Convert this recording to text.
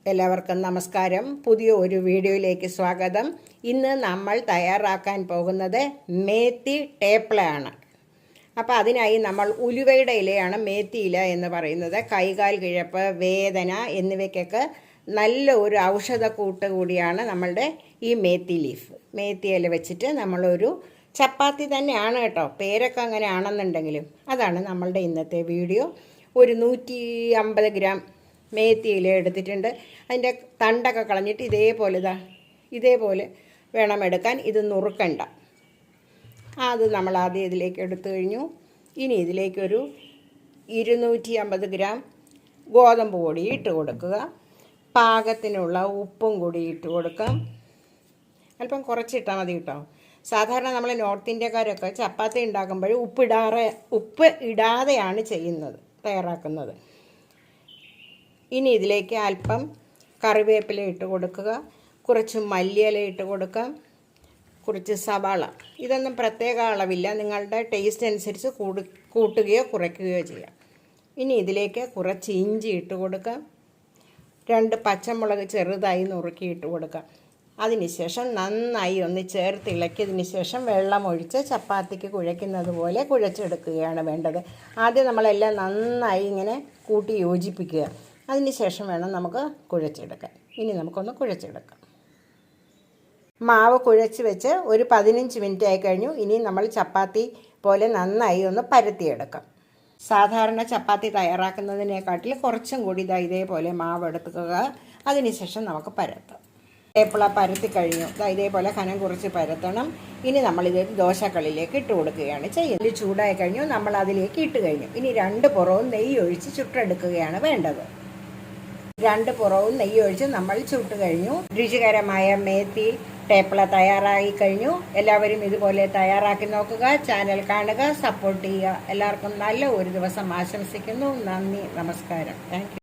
എല്ലാവർക്കും നമസ്കാരം. പുതിയ ഒരു വീഡിയോയിലേക്ക് സ്വാഗതം. ഇന്ന് നമ്മൾ തയ്യാറാക്കാൻ പോകുന്നത് മേത്തി ടേപ്ലയാണ്. അപ്പോൾ അതിനായി നമ്മൾ ഉലുവയുടെ ഇലയാണ് മേത്തി ഇല എന്ന് പറയുന്നത്. കൈകാൽ കിഴപ്പ്, വേദന എന്നിവയ്ക്കൊക്കെ നല്ല ഒരു ഔഷധക്കൂട്ട് കൂടിയാണ് നമ്മളുടെ ഈ മേത്തി ലീഫ്. മേത്തി ഇല വെച്ചിട്ട് നമ്മളൊരു ചപ്പാത്തി തന്നെയാണ് കേട്ടോ, പേരൊക്കെ അങ്ങനെ ആണെന്നുണ്ടെങ്കിലും. അതാണ് നമ്മളുടെ ഇന്നത്തെ വീഡിയോ. ഒരു 150 ഗ്രാം മേത്തി ഇല എടുത്തിട്ടുണ്ട്. അതിൻ്റെ തണ്ടൊക്കെ കളഞ്ഞിട്ട് ഇതേപോലെ വേണം എടുക്കാൻ. ഇത് നുറുക്കണ്ട. അത് നമ്മൾ ആദ്യം ഇതിലേക്ക് എടുത്തു കഴിഞ്ഞു. ഇനി ഇതിലേക്കൊരു 250 ഗ്രാം ഗോതമ്പ് പൊടി ഇട്ട് കൊടുക്കുക. പാകത്തിനുള്ള ഉപ്പും കൂടി ഇട്ട് കൊടുക്കാം. അല്പം കുറച്ചിട്ടാൽ മതി കേട്ടോ. സാധാരണ നമ്മൾ നോർത്ത് ഇന്ത്യക്കാരൊക്കെ ചപ്പാത്തി ഉണ്ടാക്കുമ്പോൾ ഉപ്പ് ഇടാതെയാണ് തയ്യാറാക്കുന്നത്. ഇനി ഇതിലേക്ക് അല്പം കറിവേപ്പില ഇട്ട് കൊടുക്കുക, കുറച്ച് മല്ലിയില ഇട്ട് കൊടുക്കാം, കുറച്ച് സവാള. ഇതൊന്നും പ്രത്യേക അളവില്ല, നിങ്ങളുടെ ടേസ്റ്റ് അനുസരിച്ച് കൂട്ടുകയോ കുറയ്ക്കുകയോ ചെയ്യാം. ഇനി ഇതിലേക്ക് കുറച്ച് ഇഞ്ചി ഇട്ട് കൊടുക്കാം, 2 പച്ചമുളക് ചെറുതായി നുറുക്കി ഇട്ട് കൊടുക്കാം. അതിനുശേഷം നന്നായി ഒന്ന് ചേർത്ത് ഇളക്കിയതിന് ശേഷം വെള്ളമൊഴിച്ച് ചപ്പാത്തിക്ക് കുഴയ്ക്കുന്നത് പോലെ കുഴച്ചെടുക്കുകയാണ് വേണ്ടത്. ആദ്യം നമ്മളെല്ലാം നന്നായി ഇങ്ങനെ കൂട്ടി യോജിപ്പിക്കുക. അതിന് ശേഷം വേണം നമുക്ക് കുഴച്ചെടുക്കാൻ. ഇനി നമുക്കൊന്ന് കുഴച്ചെടുക്കാം. മാവ് കുഴച്ച് വെച്ച് ഒരു 15 മിനിറ്റ് ആയി കഴിഞ്ഞു. ഇനി നമ്മൾ ചപ്പാത്തി പോലെ നന്നായി ഒന്ന് പരത്തിയെടുക്കാം. സാധാരണ ചപ്പാത്തി തയ്യാറാക്കുന്നതിനെക്കാട്ടിൽ കുറച്ചും കൂടി ഇതേപോലെ മാവ് എടുക്കുക. അതിനുശേഷം നമുക്ക് പരത്താം. ടേപ്പിള പരത്തി കഴിഞ്ഞു. ഇതേപോലെ കനം കുറച്ച് പരത്തണം. ഇനി നമ്മളിത് ദോശക്കല്ലിലേക്ക് ഇട്ട് കൊടുക്കുകയാണ് ചെയ്യുന്നത്. ചൂടായി കഴിഞ്ഞു, നമ്മൾ അതിലേക്ക് ഇട്ട് കഴിഞ്ഞു. ഇനി 2 പുറവും നെയ്യ് ഒഴിച്ച് ചുട്ടെടുക്കുകയാണ് വേണ്ടത്. 2 പുറവും നെയ്യ് ഒഴിച്ച് നമ്മൾ ചുട്ട് കഴിഞ്ഞു. രുചികരമായ മേത്തി ടേപ്പിള തയ്യാറായി കഴിഞ്ഞു. എല്ലാവരും ഇതുപോലെ തയ്യാറാക്കി നോക്കുക. ചാനൽ കാണുക, സപ്പോർട്ട് ചെയ്യുക. എല്ലാവർക്കും നല്ല ഒരു ദിവസം ആശംസിക്കുന്നു. നന്ദി, നമസ്കാരം. Thank you.